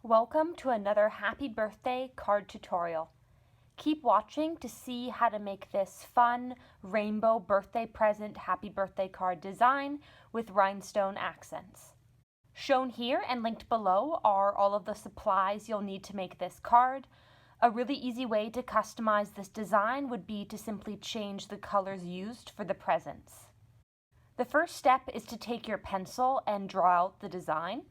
Welcome to another happy birthday card tutorial. Keep watching to see how to make this fun rainbow birthday present happy birthday card design with rhinestone accents. Shown here and linked below are all of the supplies you'll need to make this card. A really easy way to customize this design would be to simply change the colors used for the presents. The first step is to take your pencil and draw out the design.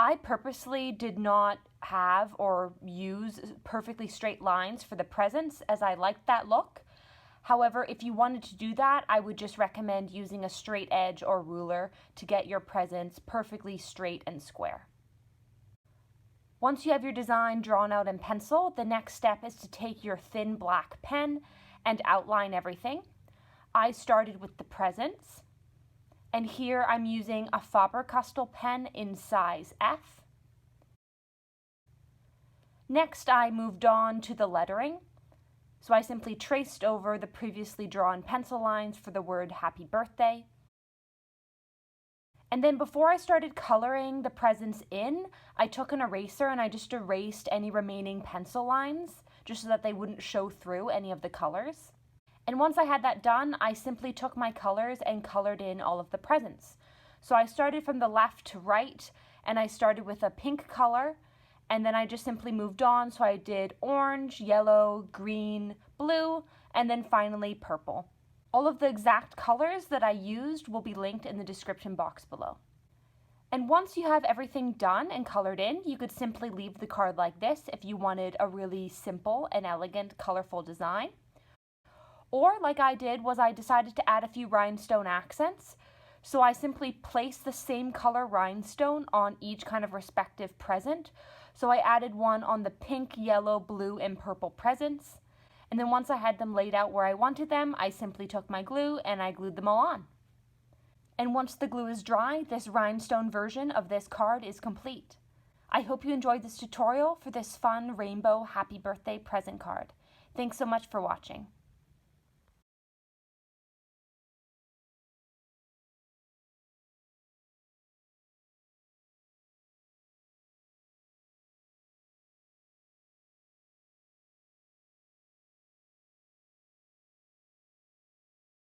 I purposely did not have or use perfectly straight lines for the presents as I liked that look. However, if you wanted to do that, I would just recommend using a straight edge or ruler to get your presents perfectly straight and square. Once you have your design drawn out in pencil, the next step is to take your thin black pen and outline everything. I started with the presents. And here I'm using a Faber-Castell pen in size F. Next, I moved on to the lettering. So I simply traced over the previously drawn pencil lines for the word happy birthday. And then before I started coloring the presents in, I took an eraser and I just erased any remaining pencil lines just so that they wouldn't show through any of the colors. And once I had that done, I simply took my colors and colored in all of the presents. So I started from the left to right, and I started with a pink color, and then I just simply moved on. So I did orange, yellow, green, blue, and then finally purple. All of the exact colors that I used will be linked in the description box below. And once you have everything done and colored in, you could simply leave the card like this if you wanted a really simple and elegant, colorful design. Or, like I did, was I decided to add a few rhinestone accents. So I simply placed the same color rhinestone on each kind of respective present. So I added one on the pink, yellow, blue, and purple presents. And then once I had them laid out where I wanted them, I simply took my glue and I glued them all on. And once the glue is dry, this rhinestone version of this card is complete. I hope you enjoyed this tutorial for this fun rainbow happy birthday present card. Thanks so much for watching.